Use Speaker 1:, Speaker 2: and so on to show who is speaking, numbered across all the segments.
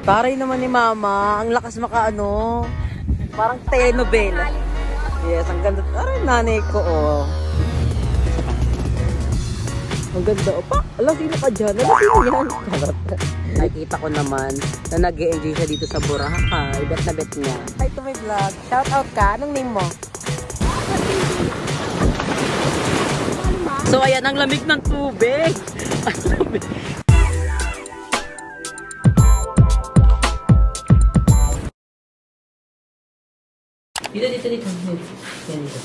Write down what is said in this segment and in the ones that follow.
Speaker 1: Taray naman ni Mama. Ang lakas makaano. Parang telenovela. Yes, ang ganda. Taray nanay ko, oh. Ang ganda. Opa, alam, sino ka dyan? Alam, sino yan? Nakikita ko naman na nag-e-enjoy siya dito sa Boracay. Bet na bet niya. Hi to my vlog. Shout out ka. Anong name mo? So, ayan, ang lamig ng tubig. Ang lamig. Dito.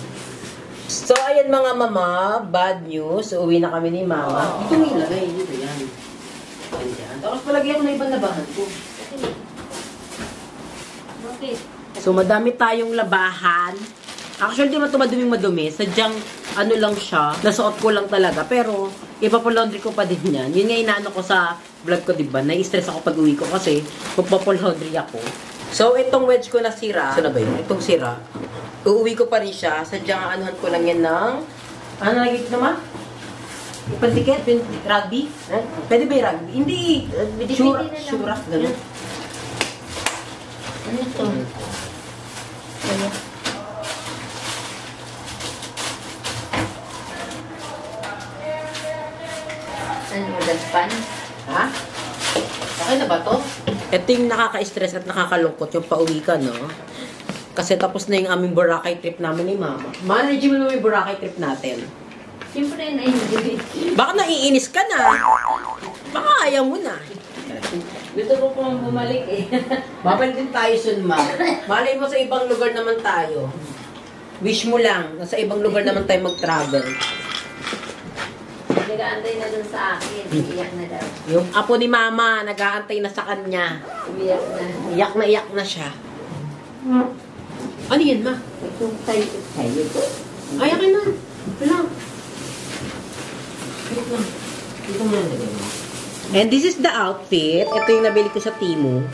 Speaker 1: So, ayan mga mama, bad news. Uuwi na kami ni Mama. Dito may ilagay. Dito yan. Ayan. Tapos palagyan ko na ibang labahan ko.
Speaker 2: Bakit?
Speaker 1: So, madami tayong labahan. Actually, di man ito madumi-madumi. Sadyang, ano lang siya. Nasuot ko lang talaga. Pero, ipapalaundry ko pa din yan. Yun nga inaano ko sa vlog ko, diba? Nai-stress ako pag uwi ko kasi magpapalaundry ako. So, itong wedge ko na sira. Saan na ba yun? Itong sira. Uuwi ko pa rin siya. Sadyang anuhan ko lang yan ng... Ano nagigit naman? Ipantikit? Rugby? Pwede ba yung rugby? Hindi. Shura. Ganun.
Speaker 2: Ano ito? Ano? Ano? Daspan?
Speaker 1: Ha? Okay na ba to? Ito yung nakaka-stress at nakakalungkot yung pauwi ka, no? Kasi tapos na yung aming Boracay trip namin ni Mama. Manage mo naman yung Boracay trip natin.
Speaker 2: Siyempre na hindi.
Speaker 1: Baka naiinis ka na. Baka ayaw mo na.
Speaker 2: Gusto ko pong bumalik eh.
Speaker 1: Babalik din tayo soon, Ma. Malay mo sa ibang lugar naman tayo. Wish mo lang. Nasa ibang lugar naman tayo mag-travel.
Speaker 2: Nag-aantay na dun sa akin. Iyak na daw.
Speaker 1: Yung apo ni Mama, nag-aantay na sa kanya.
Speaker 2: Umiyak na.
Speaker 1: Iyak na siya. Ano yan, Ma?
Speaker 2: Itong tayo ko.
Speaker 1: Ay, akin na. Wala. Wait lang. Ito nga nalagay mo. And this is the outfit. Ito yung nabili ko sa Temu.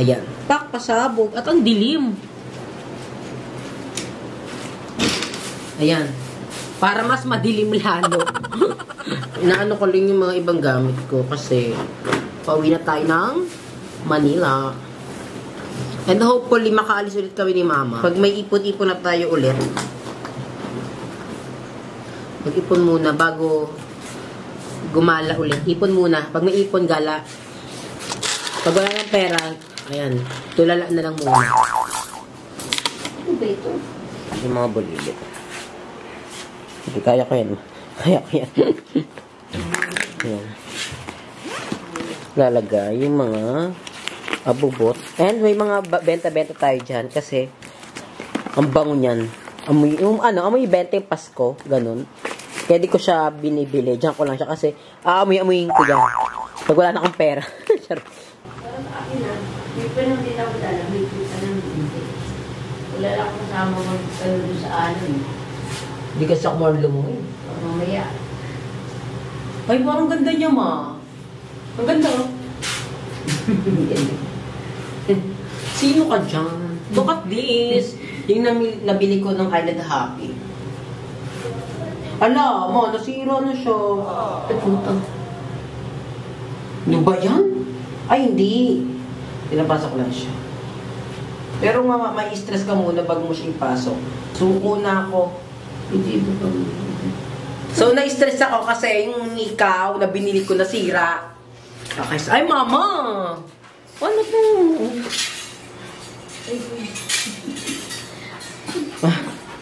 Speaker 1: Ayan. Pak, pasabog. At ang dilim. Ayan. Para mas madilim lalo. Inaano ko lang yung mga ibang gamit ko kasi pauwi na tayo ng Manila. And hopefully, makaalis ulit kami ni Mama. Pag may ipon-ipon na tayo ulit. Mag-ipon muna bago gumala ulit. Ipon muna. Pag may ipon, gala. Pag wala ng pera, ayan, tulala na lang muna.
Speaker 2: Ano ba ito?
Speaker 1: Yung mga bulilit. Hindi, kaya ko yan. Kaya ko yan. Ayan. Lalagay yung mga abubot. And may mga benta-benta tayo dyan kasi ang bango niyan. Amoy, amoy benta yung Pasko. Ganun. Kaya di ko siya binibili. Diyan ko lang siya kasi amoy-amoyin ko dyan. Pag wala na akong pera.
Speaker 2: Parang sa akin na, may pa nang din ako dala. May kita nang hindi. Wala lang ako kasama mag-ano sa ano eh.
Speaker 1: Hindi kasi ako marunong mo eh.
Speaker 2: Mamaya.
Speaker 1: Ay, parang ganda niya, Ma. Ang ganda, oh. Sino ka dyan? Look at this. Yung nabili ko ng Island Happy. Ala, Ma, nasira na siya. Ay, putang. Ano ba yan? Ay, hindi. Pinapasok lang siya. Pero may stress ka muna bago mo siya ipasok. Suko na ako.
Speaker 2: Hindi ito pa.
Speaker 1: So, na-stress ako kasi yung ikaw na binili ko nasira. Okay, ay, Mama! Ano to?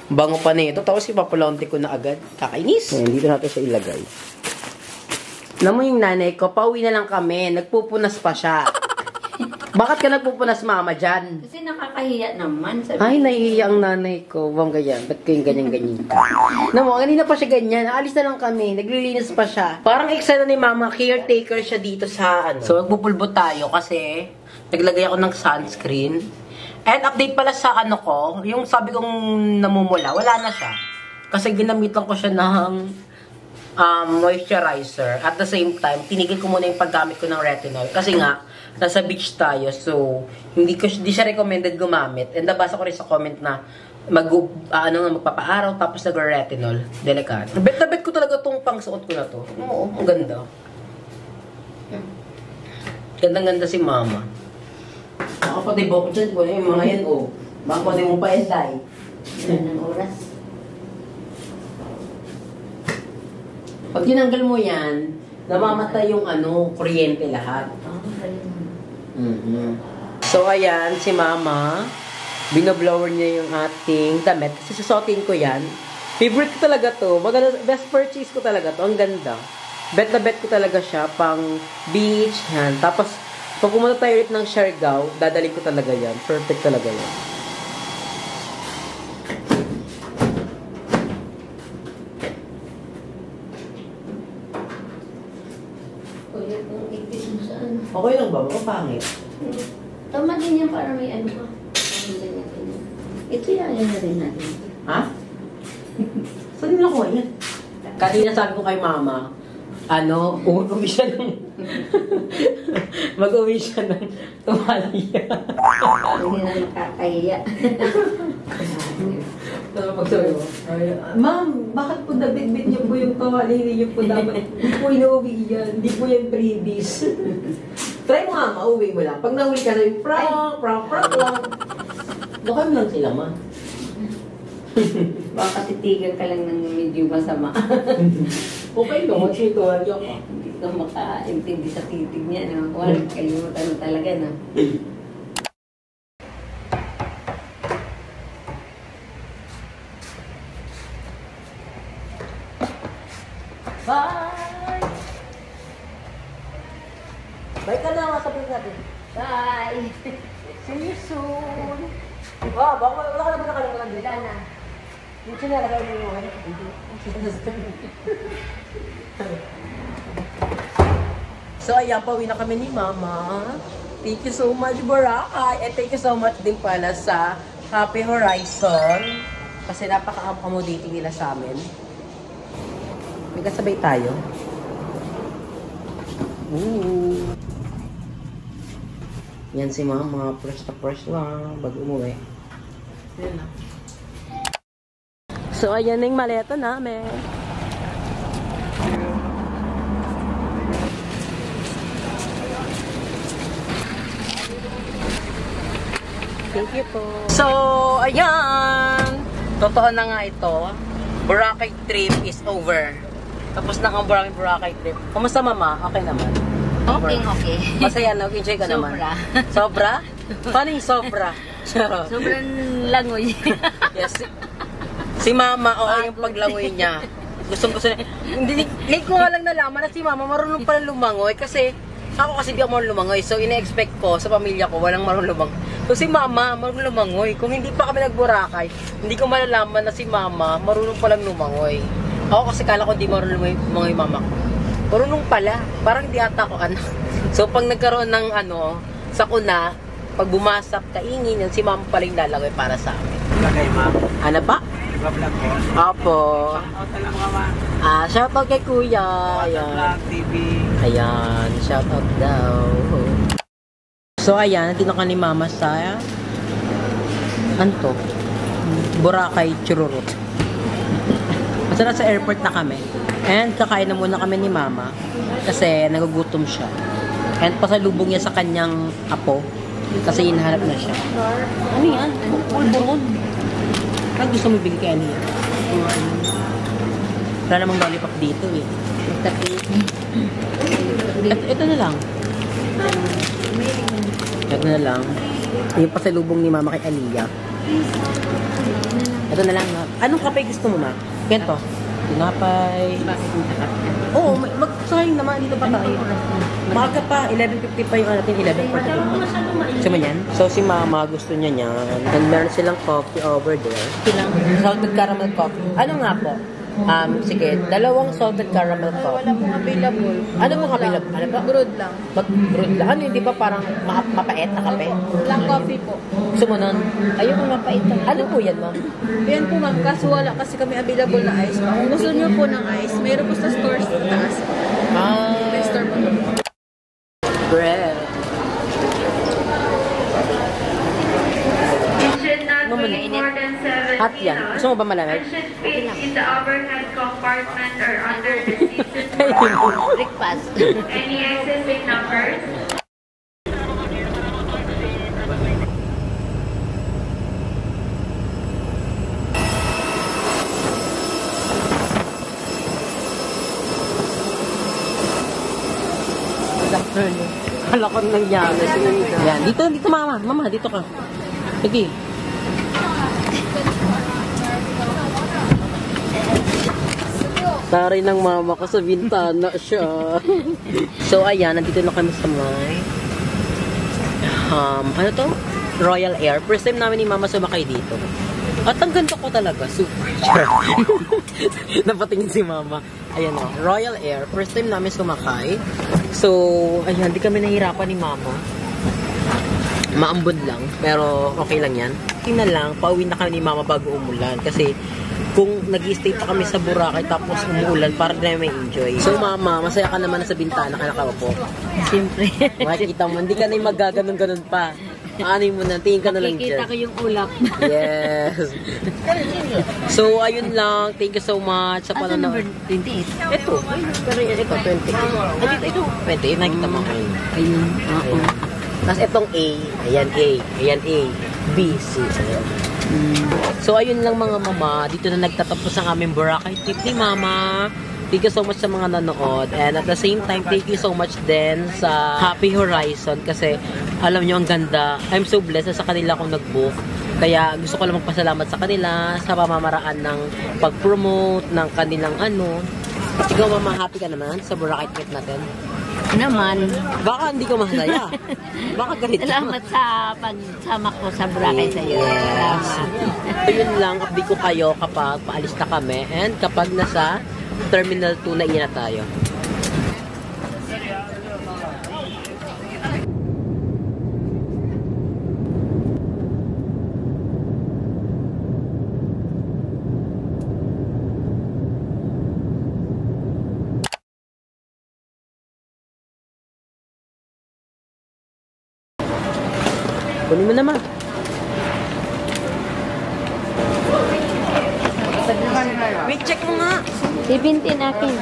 Speaker 1: Bango pa nito. Tapos ipapalaunti ko na agad. Kakainis. Ayan, dito natin siya ilagay. Alam mo yung nanay ko, pauwi na lang kami. Nagpupunas pa siya. Bakit ka nagpupunas, Mama, dyan?
Speaker 2: Kasi nakakahiya naman.
Speaker 1: Ay, nahihiya ang nanay ko. Bang ganyan. Ba't ko yung ganyan-ganyan ka? Alam mo, kanina pa siya ganyan. Aalis na lang kami. Naglilinis pa siya. Parang excited ni Mama. Caretaker siya dito sa ano. So, magpupulbo tayo kasi naglagay ako ng sunscreen. And update pala sa ano ko, yung sabi kong namumula, wala na siya. Kasi ginamitan ko siya ng moisturizer. At the same time, tinigil ko muna yung paggamit ko ng retinol. Kasi nga, nasa beach tayo. So, hindi siya recommended gumamit. And nabasa ko rin sa comment na magpapaaraw tapos nag-retinol. Delikado. Bet na bet ko talaga itong pangsuot ko na to. Oo, ang ganda. Gandang-ganda si Mama. Ako pati bukod dyan ko yung mga yan, oh. Baka pwede mo pa enday.
Speaker 2: Ilan ng oras?
Speaker 1: Pag tinanggal mo yan, namamatay yung kuryente lahat. So, ayan, si Mama, binoblower niya yung ating damit. Kasi susuotin ko yan. Favorite ko talaga to. Maganda, best purchase ko talaga to. Ang ganda. Bet na bet ko talaga siya pang beach. Yan. Tapos, pag pumunta tayo ulit ng Siargao, dadalhin ko talaga yan. Perfect talaga yan. Okay lang ba? Baka pangit.
Speaker 2: Tama din yan para may ano ka. Ito yan na rin natin.
Speaker 1: Ha? Saan nila ko yan? Kanina sabi ko kay Mama, uuwi siya ng... Mag-uwi siya ng tuwalya.
Speaker 2: Hindi na nakakahiya.
Speaker 1: Ma'am, bakit po nabit-bit niyo po yung tuwalya niyo po dapat? Hindi po inuwi yan. Hindi po yung freebies. Try mo nga, mauwi mo lang. Pag nauwi ka na yung prank lang. Baka lang sila, ma.
Speaker 2: Baka titigan ka lang ng medyo masama.
Speaker 1: Okay no, mag-share tuwalya ka.
Speaker 2: Hindi ka makaintindi sa titig niya. No? Walang kayo, talaga na.
Speaker 1: Bye! Bye ka na, sabihin natin.
Speaker 2: Bye!
Speaker 1: See you soon! Baka wala ka na ba nakalimutan dito?
Speaker 2: Wala na.
Speaker 1: Yung sinalagay mo yung So, ayan, pauwi na kami ni Mama. Thank you so much, Boracay. And thank you so much din pala sa Happy Horizon. Kasi napaka-accommodating nila sa amin. May kasabay tayo. Ooh. Yan si Mama. Fresh lang. Bago umuwi. Yan lang. So, ayan na yung maleta namin. Thank you po. So, ayan. Totoo na nga ito. Boracay trip is over. Tapos na ang Boracay trip. Kumusta, Mama? Okay naman?
Speaker 2: Okay.
Speaker 1: Masaya na. Enjoy ka naman. Sobra? Paano yung sobra?
Speaker 2: Sobrang langoy.
Speaker 1: Yes. Si Mama, yung paglangoy niya. Gusto niya. Hindi ko nga lang nalaman na si Mama marunong pala lumangoy kasi ako kasi di ako marunong lumangoy. So, ina-expect ko sa pamilya ko, walang marunong lumangoy. So, si Mama marunong lumangoy. Kung hindi pa kami nag-Boracay, hindi ko malalaman na si Mama marunong palang lumangoy. Ako kasi kala ko di marunong lumangoy Mama ko. Marunong pala. Parang di ata ako anak. So, pag nagkaroon ng sakuna, pag bumasak, kaingin, yan si Mama pala yung lalangoy para sa amin.
Speaker 3: Okay, ma'am.
Speaker 1: Ano ba?
Speaker 3: Iba-vlog ko.
Speaker 1: Opo.
Speaker 3: Shoutout na lang mga ma'am.
Speaker 1: Shoutout kay Kuya.
Speaker 3: Vlog TV.
Speaker 1: Ayan, shoutout daw. So, ayan, nandito ka ni Mama sa Boracay Chururut. Basta nasa airport na kami. And kakain na muna kami ni Mama kasi nagugutom siya. And pasalubong niya sa kanyang apo kasi hinahanap na siya. Ano yan? Pulburon. Ang gusto mo bigay kay ano yan? Wala namang lollipop dito eh. Ito na lang. Ito na lang. Yung pasalubong ni Mama kay Aliyah. Ito na lang. Anong kape gusto mo, Ma? Ganito. Tinapay.
Speaker 2: Bakit mo takap?
Speaker 1: Oo, magsayang naman. Dito pa tayo. Maaga pa. 11:50 pa yung natin. 11:40. Gusto mo yan? So, si Mama gusto niya yan. And meron silang coffee over there. Salted caramel coffee. Ano nga po? Sige, 2 salted caramel coffee.
Speaker 4: Wala pong available.
Speaker 1: Ano pong available? Ano ba?
Speaker 4: Brewed lang.
Speaker 1: Mag-brewed lang. Ano, hindi ba parang mapait na kape?
Speaker 4: Lang coffee po.
Speaker 1: Gusto mo nun? Ayoko mapait na. Ano po yan, Ma'am?
Speaker 4: Yan po ma'am, kaso wala kasi kami available na ice. Kung gusto niyo po ng ice, mayroon po sa stores sa taas. May store po.
Speaker 1: Bread.
Speaker 5: Not weigh more than 7
Speaker 1: Hot yan.
Speaker 5: kilos
Speaker 1: Gusto mo ba malamig?
Speaker 5: and should fit in the overhead compartment or under the season.
Speaker 2: Breakfast.
Speaker 5: Any excess weight numbers?
Speaker 1: Kala ko nangyari. Yan, dito mama. Mama, dito ka. Sige. Taray ng mama ko sa bintana siya. So, ayan, nandito na kami sa may ano to? Royal Air. First time namin ni mama sumakay dito. At ang ganda ko talaga. Super. Napatingin si mama. Ayan o. Royal Air. First time namin sumakay. So, ayan. Di kami nahirapan ni mama. Maambon lang. Pero, okay lang yan. Tingnan lang. Pauwi na kami ni mama bago umulan. Kasi, kung nag-i-stay pa kami sa Boracay tapos umuulan, para na may enjoy. So, mama, masaya ka naman na sa bintana ka nakaupo.
Speaker 2: Siyempre.
Speaker 1: Makikita mo, hindi ka na yung magaganon-ganon pa. Ano mo na, tingin ka na lang dyan.
Speaker 2: Makikita ko yung ulap.
Speaker 1: Yes. So, ayun lang. Thank you so much sa
Speaker 2: Ano number
Speaker 1: panonood.
Speaker 2: 28?
Speaker 1: Ito. Pero ito, 20. Ay, ito. 20. Nakita mo kayo.
Speaker 2: Ayun. Oo.
Speaker 1: Tapos itong A. Ayan A. Ayan A. B, C. Ayan. So, ayun lang mga mama. Dito na nagtatapos ang aming Boracay trip ni mama. Thank you so much sa mga nanood. And at the same time, thank you so much din sa Happy Horizon. Kasi, alam nyo, ang ganda. I'm so blessed na sa kanila akong nag-book. Kaya, gusto ko lang magpasalamat sa kanila sa pamamaraan ng pag-promote, ng kanilang ano. Ikaw, mama, happy ka naman sa Boracay trip natin?
Speaker 2: Naman.
Speaker 1: Baka hindi ko masaya. Baka ganito.
Speaker 2: Salamat sa pagsama ko sa Boracay sa iyo.
Speaker 1: Yes.
Speaker 2: Salamat.
Speaker 1: Yun lang, update ko kayo kapag paalis na kami and kapag nasa Terminal 2 na iyan na tayo. Kunin mo naman. Wait, check mo nga.
Speaker 2: 17 akin.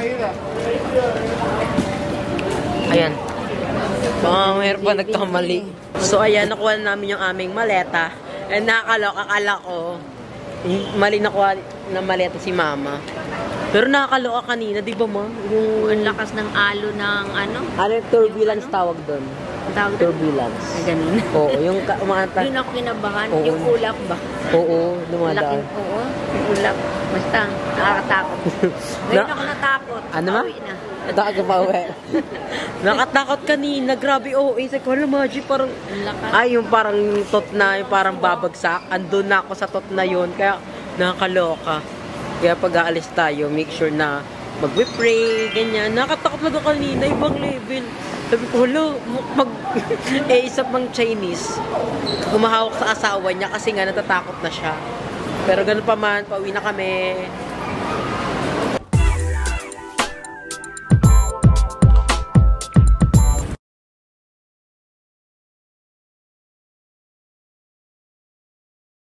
Speaker 1: Ayan. Mayroon pa nagkamali. So, ayan, nakuha namin yung aming maleta. And nakakaloka, akala ko, mali nakuha na maleta si mama. Pero nakakaloka kanina, di ba ma?
Speaker 2: Ang lakas ng alo ng ano?
Speaker 1: Ano yung turbulence tawag doon?
Speaker 2: Tawag doon?
Speaker 1: Turbulence.
Speaker 2: Ay, ganun.
Speaker 1: Oo, yung umanta.
Speaker 2: Yun ako kinabahan.
Speaker 1: Oo.
Speaker 2: Yung ulap ba?
Speaker 1: Oo, lumadaan.
Speaker 2: Oo, yung ulap. Basta, nakakatakot. Ngayon ako natakot.
Speaker 1: Ano ma?
Speaker 2: Pauwi na.
Speaker 1: Natakot ka pa uwi. Nakatakot kanina. Grabe, oo. Isa ko, alam, Maji, parang...
Speaker 2: Ang lakas.
Speaker 1: Ay, yung parang tot na, yung parang babagsak. Andun na ako sa tot na yun. Kaya, nakakaloka. Kaya pag aalis tayo, make sure na mag-pray, ganyan. Nakatakot lang ako kanina, ibang level. Sabi ko, hala, isa pang Chinese. Humahawak sa asawa niya kasi nga natatakot na siya. Pero ganun pa man, pauwi na kami.